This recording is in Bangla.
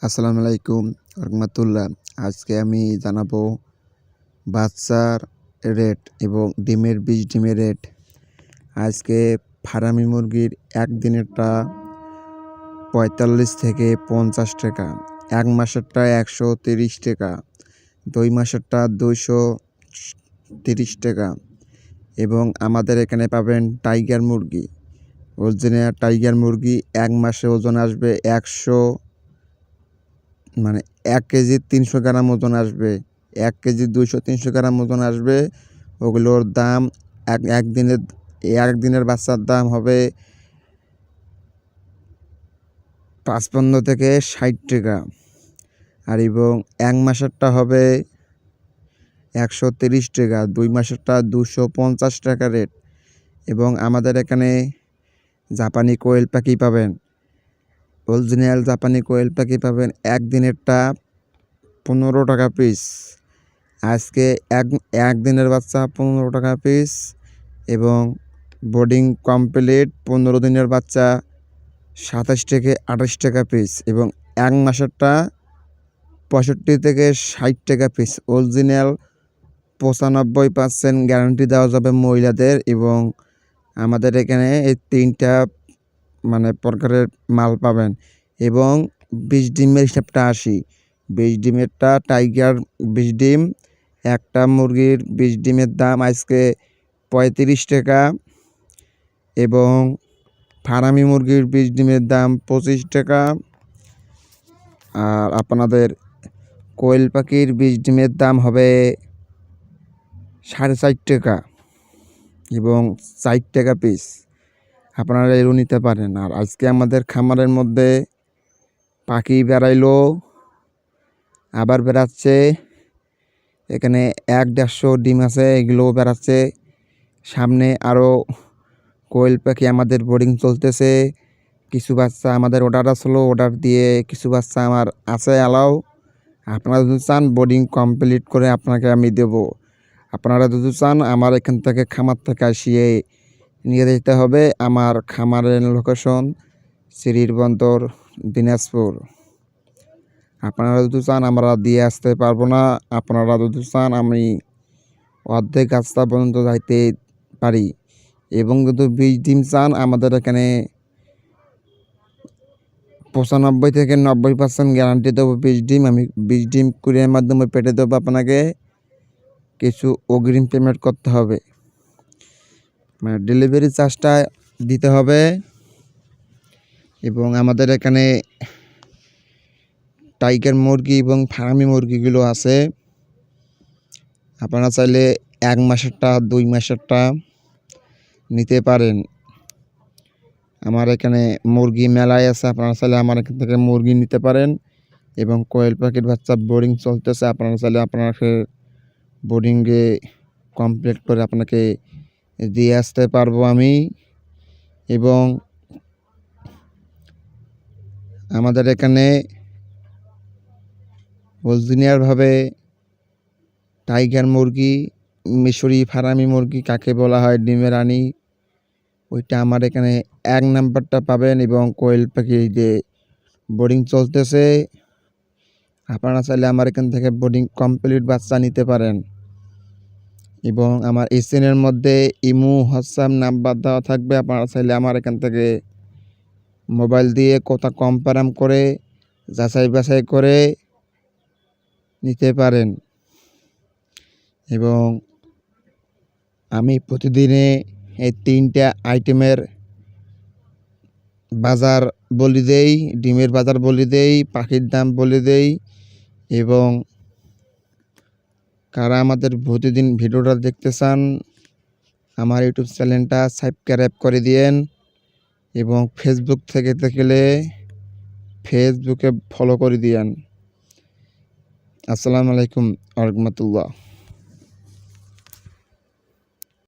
আসসালামু আলাইকুম রহমতুল্লাহ। আজকে আমি জানাবো বাচ্চার রেট এবং ডিমের রেট। আজকে ফার্মি মুরগির একদিনেরটা ৪৫ থেকে ৫০ টাকা, ১ মাসেরটা ১৩০ টাকা, ২ মাসেরটা ২৩০ টাকা এবং আমাদের এখানে পাবেন টাইগার মুরগি। অরিজিনাল টাইগার মুরগি ১ মাসে ওজন আসবে ১ কেজি ৩০০ গ্রাম ওজন আসবে, ১ কেজি ২০০-৩০০ গ্রাম ওজন আসবে। ওগুলোর দাম একদিনের বাচ্চার দাম হবে ৫৫ থেকে ৬০ টাকা আর এবং ১ মাসেরটা হবে ১৩০ টাকা, ২ মাসেরটা ২৫০ টাকা রেট। এবং আমাদের এখানে জাপানি কোয়েল পাখি পাবেন, অরিজিনাল জাপানি কোয়েল পাখি পাবেন একদিনেরটা ১৫ টাকা পিস। আজকে একদিনের বাচ্চা ১৫ টাকা পিস এবং বোর্ডিং কমপ্লিট ১৫ দিনের বাচ্চা ২৭ থেকে ২৮ টাকা পিস এবং ১ মাসেরটা ৬৫ থেকে ৬০ টাকা পিস। অরিজিনাল ৯৫% গ্যারান্টি দেওয়া যাবে মহিলাদের। এবং আমাদের এখানে এই ৩টা প্রকারের মাল পাবেন এবং ২০ ডিমের হিসাবটা আসি। ২০ ডিমেরটা টাইগার ২০ ডিম, একটা মুরগির ২০ ডিমের দাম আজকে ৩৫ টাকা এবং ফার্মি মুরগির ২০ ডিমের দাম ২৫ টাকা। আর আপনাদের কোয়েল পাখির ২০ ডিমের দাম হবে ৪.৫ টাকা এবং ৪ টাকা পিস। আপনারা এরও নিতে পারেন। আর আজকে আমাদের খামারের মধ্যে পাখি বেড়াইলো, আবার বেড়াচ্ছে। এখানে ১-১৫০ ডিম আছে, এগুলোও বেড়াচ্ছে। সামনে আরও কোয়েল পাখি আমাদের বোর্ডিং চলতেছে। কিছু বাচ্চা আমাদের অর্ডার আসলো, অর্ডার দিয়ে কিছু বাচ্চা আমার আছে অ্যালাও। আপনারা যদি চান বোর্ডিং কমপ্লিট করে আপনাকে আমি দেবো। আপনারা যদি চান আমার এখান থেকে খামার থেকে আসিয়ে নিয়ে যেতে হবে। আমার খামারের লোকেশন সিরির বন্দর, দিনাজপুর। আপনারা যদি চান আমরা দিয়ে আসতে পারবো না, আপনারা যদি চান আমি অর্ধেক রাস্তা পর্যন্ত যাইতে পারি। এবং যদি ২০ ডিম চান আমাদের এখানে ৯৫ থেকে ৯০% গ্যারান্টি দেবো। ২০ ডিম আমি ২০ ডিম কুরিয়ার মাধ্যমে পেটে দেবো। আপনাকে কিছু অগ্রিম পেমেন্ট করতে হবে, ডেলিভারি চার্জটা দিতে হবে। এবং আমাদের এখানে টাইগার মুরগি এবং ফার্মি মুরগিগুলো আছে। আপনারা চাইলে ১ মাসেরটা ২ মাসেরটা নিতে পারেন। আমার এখানে মুরগি মেলায় আছে, আপনারা চাইলে আমার এখান থেকে মুরগি নিতে পারেন। এবং কোয়েল পাখির বাচ্চা বোর্ডিং চলতেছে, আপনারা চাইলে আপনাকে বোর্ডিংয়ে কমপ্লিট করে আপনাকে দিয়ে আসতে পারবো আমি। এবং আমাদের এখানে অরিজিনালভাবে টাইগার মুরগি, মিশরি ফার্মি মুরগি কাকে বলা হয়, ডিমের রানী, ওইটা আমার এখানে ১ নাম্বারটা পাবেন। এবং কোয়েল পাখি যে বোর্ডিং চলতেছে, আপনারা চাইলে আমার এখান থেকে বোর্ডিং কমপ্লিট বাচ্চা নিতে পারেন। এবং আমার স্ক্রিনের মধ্যে ইমো, হোয়াটসঅ্যাপ নাম্বার দেওয়া থাকবে। আপনারা চাইলে আমার এখান থেকে মোবাইল দিয়ে কথা কম্পারাম করে যাচাই বাছাই করে নিতে পারেন। এবং আমি প্রতিদিনে এই ৩টা আইটেমের বাজার বলে দেই, ডিমের বাজার বলে দেই, পাখির দাম বলে দেই। এবং কারা আমাদের প্রতিদিন ভিডিওটা দেখতে চান আমার ইউটিউব চ্যানেলটা সাবস্ক্রাইব করে দিয়েন। এবং ফেসবুক থেকে দেখলে ফেসবুকে ফলো করে দিয়েন। আসসালামু আলাইকুম রহমতুল্লাহ।